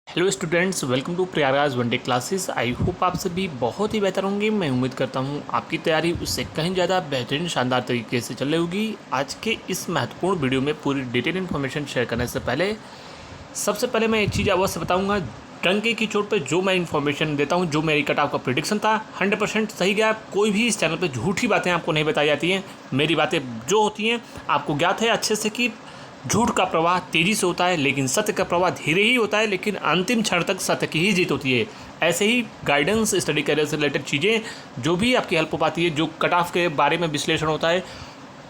Hello students, welcome to Prayagraj one day classes. I hope आप सभी बहुत ही बेहतर होंगे। मैं उम्मीद करता हूँ आपकी तैयारी उससे कहीं ज़्यादा बेहतरीन शानदार तरीके से चल रही होगी। आज के इस महत्वपूर्ण वीडियो में पूरी डिटेल इन्फॉर्मेशन शेयर करने से पहले सबसे पहले मैं एक चीज़ अवश्य बताऊँगा। डंके की चोट पर जो मैं इन्फॉर्मेशन देता हूँ, जो मेरी कट ऑफ का प्रेडिक्शन था 100% सही गया। कोई भी इस चैनल पर झूठी बातें आपको नहीं बताई जाती हैं। मेरी बातें जो होती हैं आपको ज्ञात है अच्छे से कि झूठ का प्रवाह तेजी से होता है, लेकिन सत्य का प्रवाह धीरे ही होता है, लेकिन अंतिम क्षण तक सत्य की ही जीत होती है। ऐसे ही गाइडेंस, स्टडी करियर से रिलेटेड चीज़ें जो भी आपकी हेल्प हो पाती है, जो कट ऑफ के बारे में विश्लेषण होता है,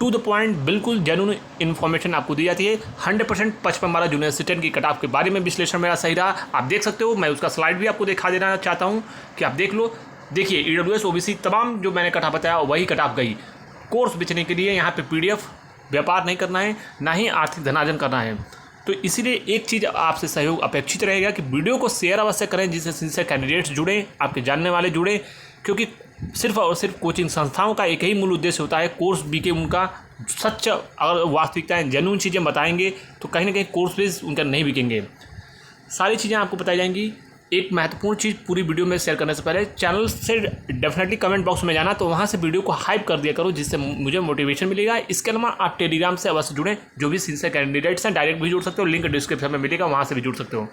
टू द पॉइंट बिल्कुल जेन्युइन इन्फॉर्मेशन आपको दी जाती है। 100% 55 जूनियर असिस्टेंट की कट ऑफ के बारे में विश्लेषण मेरा सही रहा, आप देख सकते हो। मैं उसका स्लाइड भी आपको दिखा देना चाहता हूँ कि आप देख लो। देखिए, ईडब्ल्यूएस ओबीसी तमाम जो मैंने कट ऑफ बताया वही कट ऑफ गई। कोर्स बेचने के लिए यहाँ पे पीडीएफ व्यापार नहीं करना है, ना ही आर्थिक धनार्जन करना है। तो इसीलिए एक चीज़ आपसे सहयोग अपेक्षित रहेगा कि वीडियो को शेयर अवश्य करें, जिससे सिंसियर कैंडिडेट्स जुड़ें, आपके जानने वाले जुड़ें। क्योंकि सिर्फ और सिर्फ कोचिंग संस्थाओं का एक ही मूल उद्देश्य होता है, कोर्स बिके उनका। सच और वास्तविकताएं, जेन्युइन चीज़ें बताएंगे तो कहीं ना कहीं कोर्स बेस उनका नहीं बिकेंगे। सारी चीज़ें आपको बताई जाएंगी। एक महत्वपूर्ण चीज़ पूरी वीडियो में शेयर करने से पहले चैनल से डेफिनेटली कमेंट बॉक्स में जाना, तो वहाँ से वीडियो को हाइप कर दिया करो, जिससे मुझे मोटिवेशन मिलेगा। इसके अलावा आप टेलीग्राम से अवश्य जुड़ें। जो भी सिंसियर कैंडिडेट्स हैं डायरेक्ट भी जुड़ सकते हो, लिंक डिस्क्रिप्शन में मिलेगा, वहाँ से भी जुड़ सकते हो।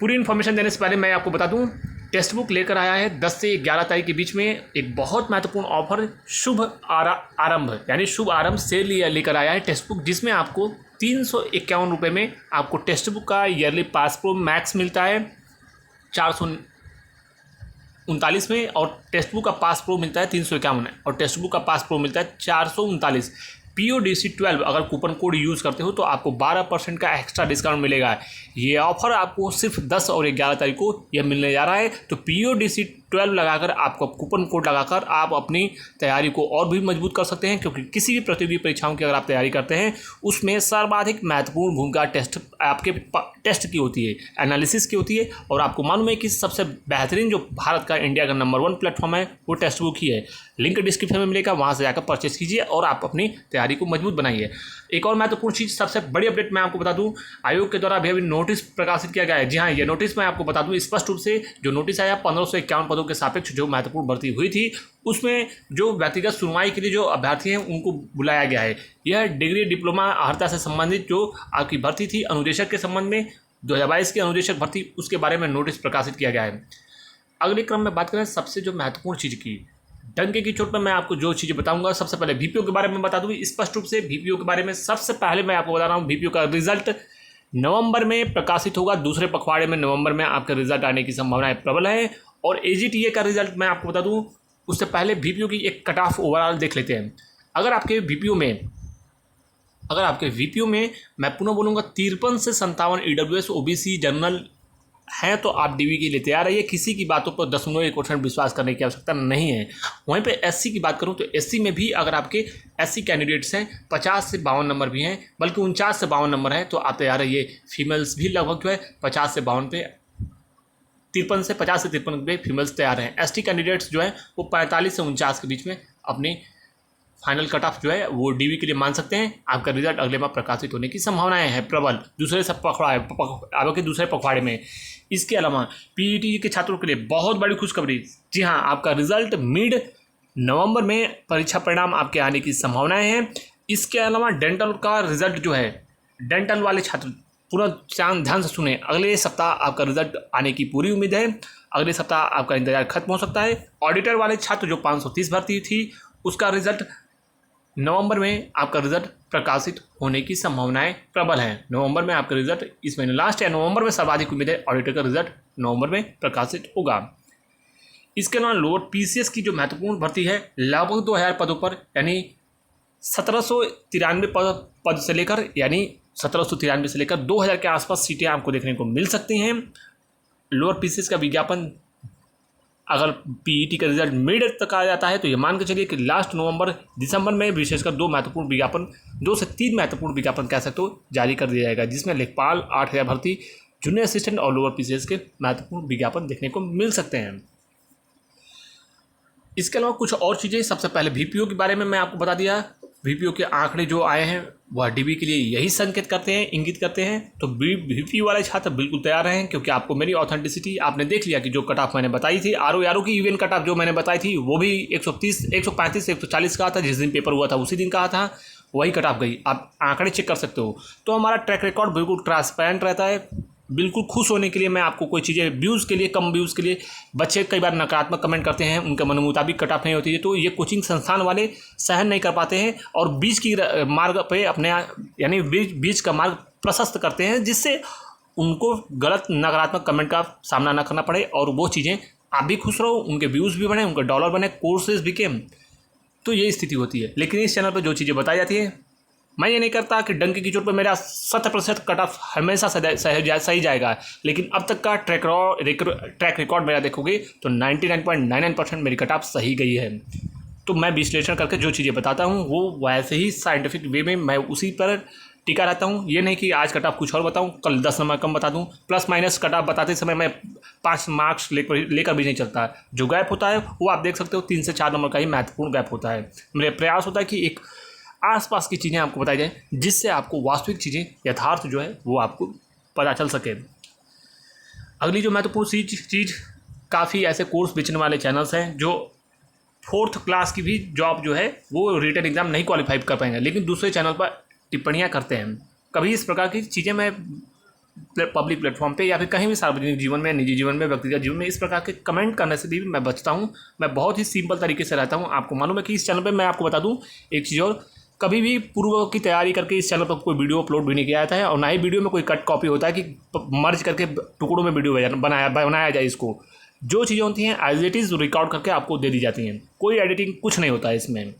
पूरी इन्फॉर्मेशन देने से पहले मैं आपको बता दूं, टेक्स्ट बुक लेकर आया है 10 से 11 तारीख के बीच में एक बहुत महत्वपूर्ण ऑफर, शुभ आरंभ यानी शुभ आरंभ से लेकर आया है टेक्स्ट बुक, जिसमें आपको 351 रुपये में आपको टेक्स्ट बुक का ईयरली पास प्रो मैक्स मिलता है 439 में, और टेक्स्ट बुक का पास प्रो मिलता है 351, और टेक्स्ट बुक का पास प्रो मिलता है 439। PODC 12 अगर कूपन कोड यूज़ करते हो तो आपको 12% का एक्स्ट्रा डिस्काउंट मिलेगा। ये ऑफर आपको सिर्फ 10 और 11 तारीख को यह मिलने जा रहा है। तो PODC 12 लगाकर, आपको कूपन कोड लगाकर आप अपनी तैयारी को और भी मजबूत कर सकते हैं। क्योंकि किसी भी प्रतियोगी परीक्षाओं की अगर आप तैयारी करते हैं, उसमें सर्वाधिक महत्वपूर्ण भूमिका आपके टेस्ट की होती है, एनालिसिस की होती है। और आपको मालूम है कि सबसे बेहतरीन जो भारत का, इंडिया का नंबर 1 प्लेटफॉर्म है वो टेक्स्ट बुक ही है। लिंक डिस्क्रिप्शन में मिलेगा, वहाँ से जाकर परचेस कीजिए और आप अपनी तैयारी को मजबूत बनाइए। एक और महत्वपूर्ण चीज़, सबसे बड़ी अपडेट मैं आपको बता दूं, आयोग के द्वारा अभी नोटिस प्रकाशित किया गया है। जी हाँ, ये नोटिस मैं आपको बता दूं स्पष्ट रूप से, जो नोटिस आया 1551 पदों के सापेक्ष जो महत्वपूर्ण भर्ती हुई थी, उसमें जो व्यक्तिगत सुनवाई के लिए जो अभ्यर्थी हैं उनको बुलाया गया है। यह डिग्री डिप्लोमा अर्हता से संबंधित जो आपकी भर्ती थी अनुदेशक के संबंध में, 2022 की अनुदेशक भर्ती, उसके बारे में नोटिस प्रकाशित किया गया है। अगले क्रम में बात करें सबसे जो महत्वपूर्ण चीज़ की, डंके की चोट पर मैं आपको जो चीज़ें बताऊंगा, सबसे पहले VPO के बारे में बता दूं स्पष्ट रूप से। VPO के बारे में सबसे पहले मैं आपको बता रहा हूं, VPO का रिजल्ट नवंबर में प्रकाशित होगा। दूसरे पखवाड़े में नवंबर में आपका रिजल्ट आने की संभावनाएं प्रबल है। और AGTA का रिजल्ट मैं आपको बता दूं, उससे पहले VPO की एक कट ऑफ ओवरऑल देख लेते हैं। अगर आपके VPO में मैं पुनः बोलूँगा 53 से 57 EWS OBC जनरल हैं, तो आप DV के लिए तैयार रहिए। किसी की बातों पर 0.1% विश्वास करने की आवश्यकता नहीं है। वहीं पे SC की बात करूं तो SC में भी अगर आपके SC कैंडिडेट्स हैं 50 से 52 नंबर भी हैं, बल्कि 49 से 52 नंबर हैं, तो आप तैयार रहिए। फीमेल्स भी लगभग जो है 50 से 52 पे, 53 से 50 से 53 पे फीमेल्स तैयार हैं। ST कैंडिडेट्स जो हैं वो 45 से 49 के बीच में अपनी फाइनल कट ऑफ जो है वो DV के लिए मान सकते हैं। आपका रिजल्ट अगले माह प्रकाशित होने की संभावनाएं हैं प्रबल, आपके दूसरे पखवाड़े में। इसके अलावा PET के छात्रों के लिए बहुत बड़ी खुशखबरी, जी हाँ, आपका रिजल्ट मिड नवंबर में परीक्षा परिणाम आपके आने की संभावनाएं हैं। इसके अलावा डेंटल का रिजल्ट जो है, डेंटल वाले छात्र पूरा ध्यान से सुने, अगले सप्ताह आपका रिजल्ट आने की पूरी उम्मीद है। अगले सप्ताह आपका इंतजार खत्म हो सकता है। ऑडिटर वाले छात्र जो 530 भर्ती थी, उसका रिजल्ट नवंबर में आपका रिजल्ट प्रकाशित होने की संभावनाएं प्रबल हैं। नवंबर में आपका रिजल्ट इस महीने लास्ट या नवंबर में सर्वाधिक उम्मीद है ऑडिटर का रिजल्ट नवंबर में प्रकाशित होगा। इसके अलावा लोअर PCS की जो महत्वपूर्ण भर्ती है, लगभग 2000 पदों पर, यानी 1793 पद से लेकर, यानी 1793 से लेकर 2000 के आसपास सीटें आपको देखने को मिल सकती हैं। लोअर PCS का विज्ञापन अगर PET का रिजल्ट मिड तक आ जाता है तो ये मान के चलिए कि लास्ट नवंबर दिसंबर में विशेषकर 2 से 3 महत्वपूर्ण विज्ञापन कह सकते हो जारी कर दिया जाएगा, जिसमें लेखपाल 8000 भर्ती, जूनियर असिस्टेंट और लोअर PCS के महत्वपूर्ण विज्ञापन देखने को मिल सकते हैं। इसके अलावा कुछ और चीज़ें, सबसे पहले वीपीओ के बारे में मैं आपको बता दिया। वीपीओ के आंकड़े जो आए हैं वह डीबी के लिए यही संकेत करते हैं, इंगित करते हैं। तो वीपीओ वाले छात्र बिल्कुल तैयार रहें, क्योंकि आपको मेरी ऑथेंटिसिटी आपने देख लिया कि जो कट ऑफ मैंने बताई थी, आरओ की इवेंट कट ऑफ जो मैंने बताई थी वो भी 130, 135, 140 कहा था। जिस दिन पेपर हुआ था उसी दिन कहा था, वही कट ऑफ गई। आप आंकड़े चेक कर सकते हो। तो हमारा ट्रैक रिकॉर्ड बिल्कुल ट्रांसपेरेंट रहता है। बिल्कुल खुश होने के लिए मैं आपको कोई चीज़ें व्यूज़ के लिए, कम व्यूज़ के लिए, बच्चे कई बार नकारात्मक कमेंट करते हैं, उनके मन मुताबिक कट ऑफ नहीं होती है, तो ये कोचिंग संस्थान वाले सहन नहीं कर पाते हैं और बीच की मार्ग पे अपने यानी बीच का मार्ग प्रशस्त करते हैं, जिससे उनको गलत नकारात्मक कमेंट का सामना ना करना पड़े और वो चीज़ें आप भी खुश रहो, उनके व्यूज़ भी बने, उनके डॉलर बने, कोर्सेज बिके। तो ये स्थिति होती है। लेकिन इस चैनल पर जो चीज़ें बताई जाती है, मैं ये नहीं करता कि डंके की चोट पर मेरा 70% कट ऑफ हमेशा सही जाएगा, लेकिन अब तक का ट्रैक रिकॉर्ड मेरा देखोगे तो 99.99% मेरी कट ऑफ सही गई है। तो मैं विश्लेषण करके जो चीज़ें बताता हूँ वो वैसे ही साइंटिफिक वे में मैं उसी पर टिका रहता हूँ। ये नहीं कि आज कट ऑफ कुछ और बताऊँ, कल 10 नंबर कम बता दूँ। प्लस माइनस कट ऑफ बताते समय मैं 5 मार्क्स लेकर भी नहीं चलता। जो गैप होता है वो आप देख सकते हो, 3 से 4 नंबर का ही महत्वपूर्ण गैप होता है। मेरा प्रयास होता है कि एक आसपास की चीज़ें आपको बताई जाए, जिससे आपको वास्तविक चीज़ें, यथार्थ जो है वो आपको पता चल सके। अगली जो महत्वपूर्ण चीज़, काफ़ी ऐसे कोर्स बेचने वाले चैनल्स हैं जो 4th क्लास की भी जॉब जो है वो रिटन एग्ज़ाम नहीं क्वालिफाई कर पाएंगे, लेकिन दूसरे चैनल पर टिप्पणियाँ करते हैं। कभी इस प्रकार की चीज़ें मैं पब्लिक प्लेटफॉर्म पे या फिर कहीं भी सार्वजनिक जीवन में, निजी जीवन में, व्यक्तिगत जीवन में इस प्रकार के कमेंट करने से भी मैं बचता हूँ। मैं बहुत ही सिंपल तरीके से रहता हूँ। आपको मालूम है कि इस चैनल पे मैं आपको बता दूँ एक चीज़ और, कभी भी पूर्व की तैयारी करके इस चैनल पर कोई वीडियो अपलोड भी नहीं किया जाता है, और ना ही वीडियो में कोई कट कॉपी होता है कि मर्ज करके टुकड़ों में वीडियो बनाया जाए। इसको जो चीज़ें होती हैं एज इट इज़ रिकॉर्ड करके आपको दे दी जाती हैं, कोई एडिटिंग कुछ नहीं होता है इसमें।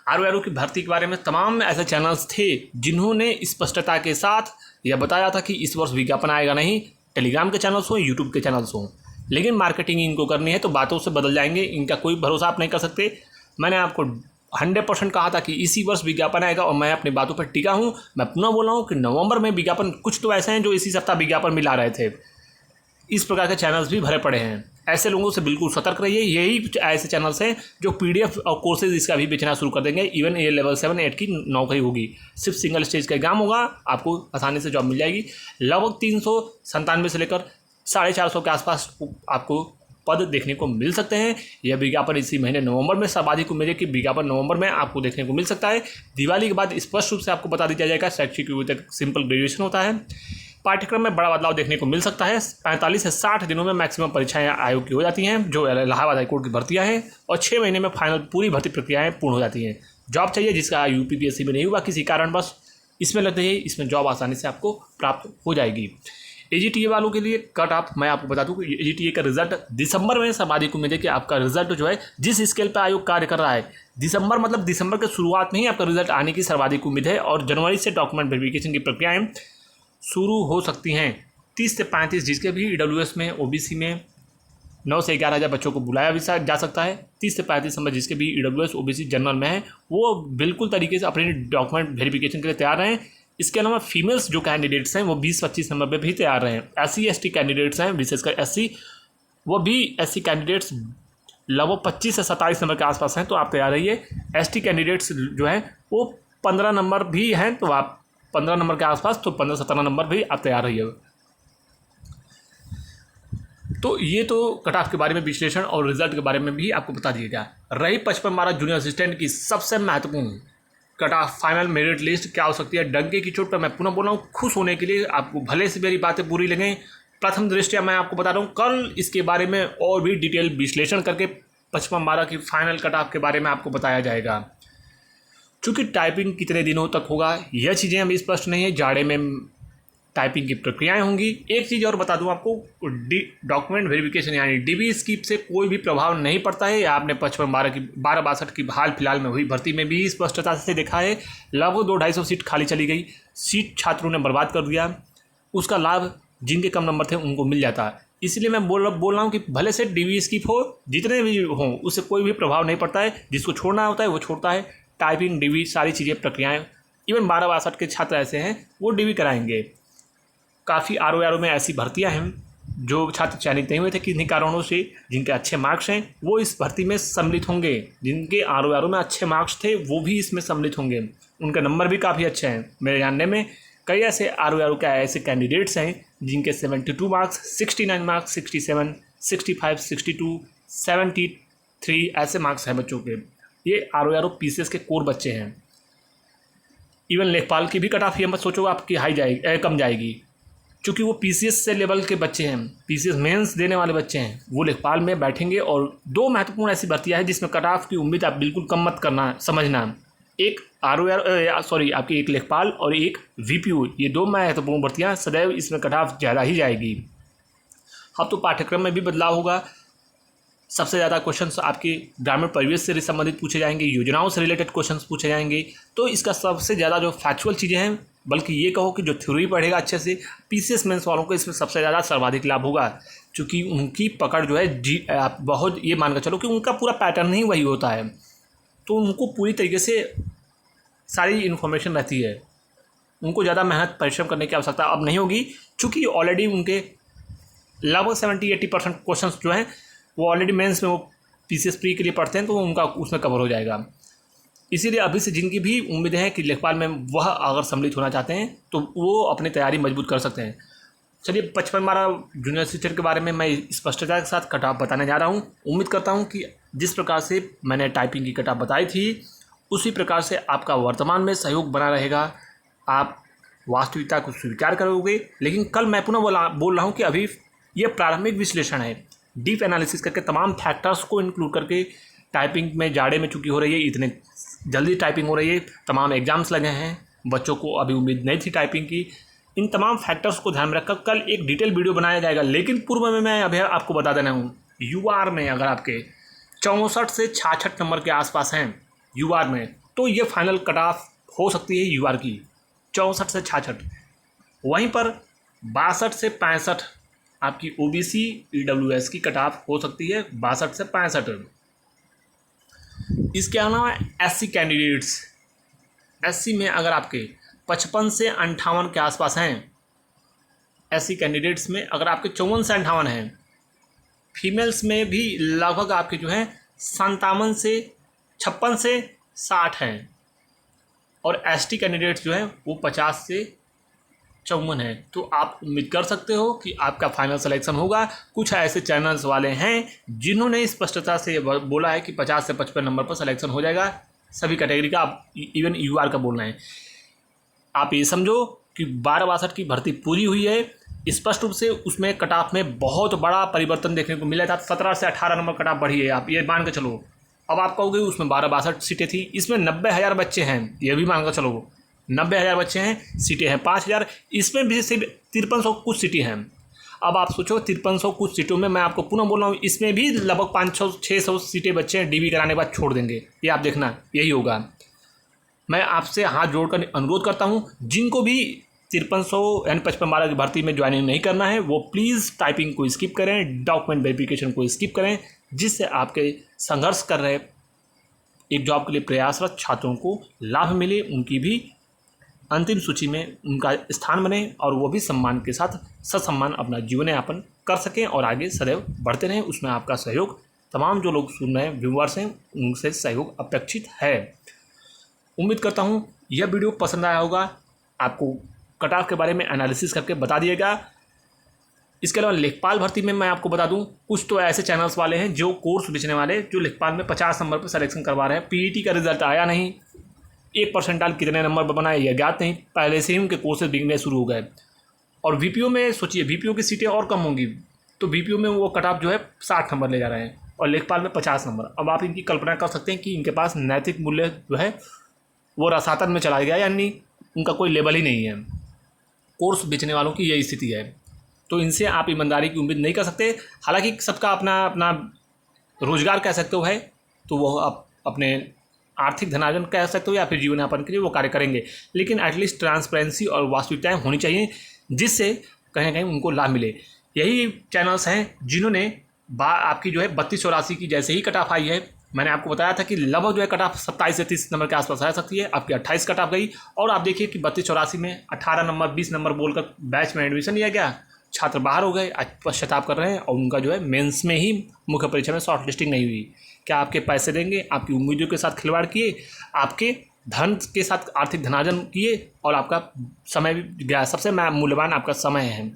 आरओ की भर्ती के बारे में तमाम ऐसे चैनल्स थे जिन्होंने स्पष्टता के साथ यह बताया था कि इस वर्ष विज्ञापन आएगा नहीं, टेलीग्राम के चैनल्स हों, यूट्यूब के चैनल्स हों, लेकिन मार्केटिंग इनको करनी है तो बातों से बदल जाएंगे, इनका कोई भरोसा आप नहीं कर सकते। मैंने आपको 100% कहा था कि इसी वर्ष विज्ञापन आएगा और मैं अपनी बातों पर टिका हूँ। मैं पुनः बोल रहा हूँ कि नवंबर में विज्ञापन, कुछ तो ऐसे हैं जो इसी सप्ताह विज्ञापन मिला रहे थे। इस प्रकार के चैनल्स भी भरे पड़े हैं। ऐसे लोगों से बिल्कुल सतर्क रहिए। यही ऐसे चैनल्स हैं जो PDF और कोर्सेज इसका भी बेचना शुरू कर देंगे। इवन ये लेवल 7, 8 की नौकरी होगी, सिर्फ सिंगल स्टेज का एग्जाम होगा, आपको आसानी से जॉब मिल जाएगी। लगभग 397 से लेकर 450 के आसपास आपको पद देखने को मिल सकते हैं। यह विज्ञापन इसी महीने नवंबर में, सर्वाधिक उम्मीद है कि विज्ञापन नवंबर में आपको देखने को मिल सकता है। दिवाली के बाद स्पष्ट रूप से आपको बता दिया जाएगा। शैक्षिक योग्यता तक सिंपल ग्रेजुएशन होता है। पाठ्यक्रम में बड़ा बदलाव देखने को मिल सकता है। 45 से 60 दिनों में मैक्सिमम परीक्षाएं आयोग की हो जाती हैं, जो इलाहाबाद हाईकोर्ट की भर्तियां हैं, और 6 महीने में फाइनल पूरी भर्ती प्रक्रियाएं पूर्ण हो जाती हैं। जॉब चाहिए जिसका UPPSC में नहीं हुआ किसी कारणवश, इसमें लगते ही इसमें जॉब आसानी से आपको प्राप्त हो जाएगी। AGTA वालों के लिए कट ऑफ मैं आपको बता दूं कि AGTA का रिजल्ट दिसंबर में सर्वाधिक उम्मीद है कि आपका रिजल्ट जो है जिस स्केल पर आयोग कार्य कर रहा है, दिसंबर मतलब दिसंबर के शुरुआत में ही आपका रिजल्ट आने की सर्वाधिक उम्मीद है, और जनवरी से डॉक्यूमेंट वेरिफिकेशन की प्रक्रियाएं शुरू हो सकती हैं। 30 से 35 जिसके भी EWS में, OBC में 9 से 11 हज़ार बच्चों को बुलाया भी जा सकता है। 30 से 35 नंबर जिसके भी EWS OBC जनरल में है, वो बिल्कुल तरीके से अपने डॉक्यूमेंट वेरिफिकेशन के लिए तैयार रहें। इसके अलावा फीमेल्स जो कैंडिडेट्स हैं वो 20-25 नंबर पे भी तैयार रहें। SC ST कैंडिडेट्स हैं, विशेषकर SC, वो भी SC कैंडिडेट्स लगभग 25 से 27 नंबर के आसपास हैं, तो आप तैयार रहिए। ST कैंडिडेट्स जो हैं वो 15 नंबर भी हैं, तो आप 15 नंबर के आसपास, तो 15-17 नंबर भी आप तैयार रहिए। तो ये तो कट ऑफ के बारे में विश्लेषण और रिजल्ट के बारे में भी आपको बता दिया गया। रही 55 जूनियर असिस्टेंट की सबसे महत्वपूर्ण cut off final merit list क्या हो सकती है, डंके की चोट पर मैं पुनः बोल रहा हूँ, खुश होने के लिए आपको भले से मेरी बातें बुरी लगें। प्रथम दृष्टया मैं आपको बता रहा हूँ, कल इसके बारे में और भी डिटेल विश्लेषण करके 55 की फाइनल कट ऑफ के बारे में आपको बताया जाएगा। चूँकि टाइपिंग कितने दिनों तक होगा यह चीज़ें अभी स्पष्ट नहीं है। जाड़े में टाइपिंग की प्रक्रियाएं होंगी। एक चीज़ और बता दूं आपको, डॉक्यूमेंट वेरिफिकेशन यानी DB स्कीप से कोई भी प्रभाव नहीं पड़ता है। या आपने 1262 की हाल फिलहाल में हुई भर्ती में भी स्पष्टता से देखा है। लगभग 200-250 सीट खाली चली गई, सीट छात्रों ने बर्बाद कर दिया। उसका लाभ जिनके कम नंबर थे उनको मिल जाता। इसलिए मैं बोल रहा हूँ कि भले से DB स्कीप हो, जितने भी हों, उससे कोई भी प्रभाव नहीं पड़ता है। जिसको छोड़ना होता है वो छोड़ता है। टाइपिंग, DB, सारी चीज़ें, प्रक्रियाएँ, इवन 1262 के छात्र ऐसे हैं वो DB कराएंगे। काफ़ी आरओ में ऐसी भर्तियां हैं जो छात्र चयनित नहीं हुए थे किन्हीं कारणों से, जिनके अच्छे मार्क्स हैं, वो इस भर्ती में सम्मिलित होंगे। जिनके आर में अच्छे मार्क्स थे वो भी इसमें सम्मिलित होंगे। उनके नंबर भी काफ़ी अच्छे हैं। मेरे जानने में कई ऐसे आर के ऐसे कैंडिडेट्स हैं जिनके 72 मार्क्स, 69 मार्क्स, 67, 65, 62, 73 ऐसे मार्क्स हैं बच्चों के। ये आर पीसीएस के कोर बच्चे हैं। इवन लेखपाल की भी कट ऑफ ये मत सोचो आपकी हाई जाएगी, कम जाएगी, क्योंकि वो पीसीएस से लेवल के बच्चे हैं, पीसीएस मेंस देने वाले बच्चे हैं। वो लेखपाल में बैठेंगे। और दो महत्वपूर्ण ऐसी भर्तियां हैं जिसमें कट ऑफ की उम्मीद आप बिल्कुल कम मत करना, समझना। एक आपकी एक लेखपाल और एक वीपीयू, ये दो महत्वपूर्ण भर्तियां, सदैव इसमें कट ऑफ ज़्यादा ही जाएगी। अब तो पाठ्यक्रम में भी बदलाव होगा। सबसे ज़्यादा क्वेश्चंस आपके ग्रामीण परिवेश से संबंधित पूछे जाएंगे, योजनाओं से रिलेटेड क्वेश्चंस पूछे जाएंगे। तो इसका सबसे ज़्यादा जो फैक्चुअल चीज़ें हैं, बल्कि ये कहो कि जो थ्योरी पढ़ेगा अच्छे से, पीसीएस मेंस वालों को इसमें सबसे ज़्यादा सर्वाधिक लाभ होगा, क्योंकि उनकी पकड़ जो है आप बहुत ये मान कर चलो कि उनका पूरा पैटर्न ही वही होता है। तो उनको पूरी तरीके से सारी इन्फॉर्मेशन रहती है। उनको ज़्यादा मेहनत परिश्रम करने की आवश्यकता अब नहीं होगी, चूँकि ऑलरेडी उनके लगभग 70-80% क्वेश्चन जो हैं वो ऑलरेडी मेंस में वो पीसीएस प्री के लिए पढ़ते हैं, तो उनका उसमें कवर हो जाएगा। इसीलिए अभी से जिनकी भी उम्मीदें हैं कि लेखपाल में वह अगर सम्मिलित होना चाहते हैं तो वो अपनी तैयारी मजबूत कर सकते हैं। चलिए 55-12 जूनियर असिस्टेंट के बारे में मैं स्पष्टता के साथ कट ऑफ बताने जा रहा हूँ। उम्मीद करता हूँ कि जिस प्रकार से मैंने टाइपिंग की कट ऑफ बताई थी उसी प्रकार से आपका वर्तमान में सहयोग बना रहेगा। आप वास्तविकता को स्वीकार करोगे। लेकिन कल मैं पुनः बोल रहा हूँ कि अभी ये प्रारंभिक विश्लेषण है। डीप एनालिसिस करके तमाम फैक्टर्स को इंक्लूड करके टाइपिंग में जाड़े में चूँकि हो रही है, इतने जल्दी टाइपिंग हो रही है, तमाम एग्जाम्स लगे हैं, बच्चों को अभी उम्मीद नहीं थी टाइपिंग की। इन तमाम फैक्टर्स को ध्यान में रखकर कल एक डिटेल वीडियो बनाया जाएगा। लेकिन पूर्व में मैं अभी आपको बता देना हूँ, यूआर में अगर आपके 64 से 66 नंबर के आसपास हैं यूआर में, तो ये फाइनल कट ऑफ हो सकती है यूआर की 64 से 66। वहीं पर 62 से 65 आपकी ओबीसी ईडब्ल्यूएस की कट ऑफ हो सकती है, 62 से 65। इसके अलावा एससी कैंडिडेट्स, एससी में अगर आपके 55 से 58 के आसपास हैं, एससी कैंडिडेट्स में अगर आपके 54 से 58 हैं, फीमेल्स में भी लगभग आपके जो हैं 57 से 56 से 60 हैं, और एसटी कैंडिडेट्स जो हैं वो 50 से 54 है। तो आप उम्मीद कर सकते हो कि आपका फाइनल सिलेक्शन होगा। कुछ ऐसे चैनल्स वाले हैं जिन्होंने स्पष्टता से बोला है कि 50 से 55 नंबर पर सिलेक्शन हो जाएगा सभी कैटेगरी का। आप इवन यूआर का बोल रहे हैं। आप ये समझो कि 12-62 की भर्ती पूरी हुई है। स्पष्ट रूप से उसमें कट ऑफ में बहुत बड़ा परिवर्तन देखने को मिला था। 17 से 18 नंबर कट ऑफ बढ़ी है, आप ये मान के चलो। अब आप कहोगे उसमें 12-62 सीटें थी, इसमें 90,000 बच्चे हैं, ये भी मान कर चलो 90,000 बच्चे हैं, सीटें हैं 5,000, इसमें भी सिर्फ 5300 कुछ सीटें हैं। अब आप सोचो 5300 कुछ सीटों में, मैं आपको पुनः बोल रहा हूँ, इसमें भी लगभग 500-600 सीटें बच्चे हैं डीबी कराने के बाद छोड़ देंगे। ये आप देखना, यही होगा। मैं आपसे हाथ जोड़कर अनुरोध करता हूँ, जिनको भी 5300 यानी 55-12 की भर्ती में ज्वाइनिंग नहीं करना है वो प्लीज़ टाइपिंग को स्किप करें, डॉक्यूमेंट वेरिफिकेशन को स्किप करें, जिससे आपके संघर्ष कर रहे एक जॉब के लिए प्रयासरत छात्रों को लाभ मिले, उनकी भी अंतिम सूची में उनका स्थान बने और वो भी सम्मान के साथ ससम्मान अपना जीवन यापन कर सकें और आगे सदैव बढ़ते रहें। उसमें आपका सहयोग, तमाम जो लोग सुन रहे हैं व्यूअर्स हैं, उनसे सहयोग अपेक्षित है। उम्मीद करता हूँ यह वीडियो पसंद आया होगा, आपको कट ऑफ के बारे में एनालिसिस करके बता दिएगा। इसके अलावा लेखपाल भर्ती में मैं आपको बता दूं, कुछ तो ऐसे चैनल्स वाले हैं जो कोर्स बेचने वाले, जो लेखपाल में 50 नंबर पर सिलेक्शन करवा रहे हैं। पीईटी का रिजल्ट आया नहीं, 1% कितने नंबर पर बनाए यह ज्ञात नहीं, पहले से ही उनके कोर्सेज बिकने शुरू हो गए। और वीपीओ में सोचिए, वीपीओ की सीटें और कम होंगी, तो वीपीओ में वो कट ऑफ जो है 60 नंबर ले जा रहे हैं और लेखपाल में 50 नंबर। अब आप इनकी कल्पना कर सकते हैं कि इनके पास नैतिक मूल्य जो है वो रसातन में चला गया, यानी उनका कोई लेवल ही नहीं है। कोर्स बेचने वालों की यही स्थिति है, तो इनसे आप ईमानदारी की उम्मीद नहीं कर सकते। हालांकि सबका अपना अपना रोजगार कह सकते हो है, तो वो आप अपने आर्थिक धनार्जन कह सकते हो या फिर जीवन यापन के लिए वो कार्य करेंगे, लेकिन एटलीस्ट ट्रांसपेरेंसी और वास्तविकताएं होनी चाहिए, जिससे कहीं ना कहीं उनको लाभ मिले। यही चैनल्स हैं जिन्होंने आपकी जो है 32-84 की जैसे ही कट ऑफ आई है, मैंने आपको बताया था कि लगभग जो है कट ऑफ 27 से 30 नंबर के आसपास आ सकती है। आपकी 28 कट ऑफ गई और आप देखिए कि 32-84 में 18 नंबर 20 नंबर बोलकर बैच में एडमिशन लिया गया छात्र बाहर हो गए, आज पश्चाताप कर रहे हैं और उनका जो है मेंस में ही मुख्य परीक्षा में शॉर्ट लिस्टिंग नहीं हुई। क्या आपके पैसे देंगे, आपकी उम्मीदों के साथ खिलवाड़ किए, आपके धन के साथ आर्थिक धनार्जन किए और आपका समय भी गया। सबसे मूल्यवान आपका समय है।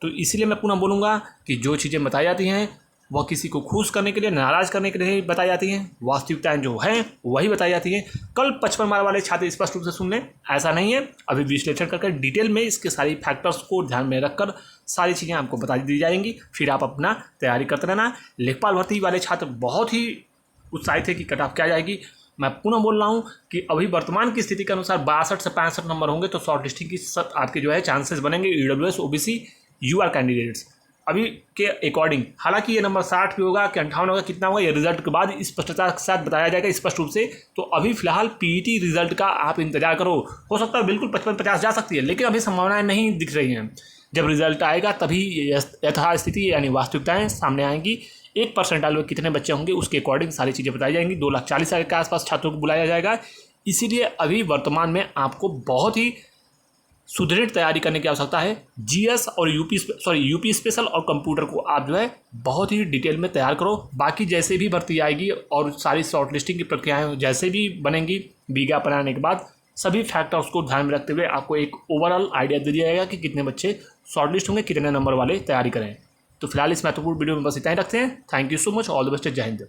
तो इसीलिए मैं पुनः बोलूँगा कि जो चीज़ें बताई जाती हैं वह किसी को खुश करने के लिए, नाराज़ करने के लिए बताई जाती हैं। वास्तविकताएं जो हैं वही बताई जाती हैं। कल 55 मार्क वाले छात्र स्पष्ट रूप से सुन लें, ऐसा नहीं है। अभी विश्लेषण करके डिटेल में इसके सारी फैक्टर्स को ध्यान में रखकर सारी चीज़ें आपको बता दी जाएंगी। फिर आप अपना तैयारी करते रहना। लेखपाल भर्ती वाले छात्र बहुत ही उत्साहित है कि कट ऑफ क्या जाएगी। मैं पुनः बोल रहा हूँ कि अभी वर्तमान की स्थिति के अनुसार 62 से 65 नंबर होंगे तो शॉर्ट लिस्टिंग की आपके जो है चांसेस बनेंगे। EWS OBC UR कैंडिडेट्स अभी के अकॉर्डिंग, हालांकि ये नंबर 60 भी होगा कि 58 होगा, कितना होगा ये रिजल्ट के बाद स्पष्टता के साथ बताया जाएगा स्पष्ट रूप से। तो अभी फिलहाल PET रिजल्ट का आप इंतजार करो। हो सकता है बिल्कुल 55-50 जा सकती है, लेकिन अभी संभावनाएं नहीं दिख रही हैं। जब रिजल्ट आएगा तभी यथास्थिति यानी वास्तविकताएं सामने आएंगी। 1 परसेंटाइल में कितने बच्चे होंगे उसके अकॉर्डिंग सारी चीज़ें बताई जाएंगी। 2,40,000 के आसपास छात्रों को बुलाया जाएगा। इसीलिए अभी वर्तमान में आपको बहुत ही सुदृढ़ तैयारी करने की आवश्यकता है। GS और यूपी स्पेशल और कंप्यूटर को आप जो है बहुत ही डिटेल में तैयार करो। बाकी जैसे भी भर्ती आएगी और सारी शॉर्ट लिस्टिंग की प्रक्रियाएं जैसे भी बनेंगी विज्ञापन आने के बाद, सभी फैक्टर्स को ध्यान में रखते हुए आपको एक ओवरऑल आइडिया दे दिया जाएगा कि कितने बच्चे शॉर्ट लिस्ट होंगे, कितने नंबर वाले तैयारी करें। तो फिलहाल इस महत्वपूर्ण वीडियो में बस इतना ही रखते हैं। Thank you so much. All the best. जय हिंद।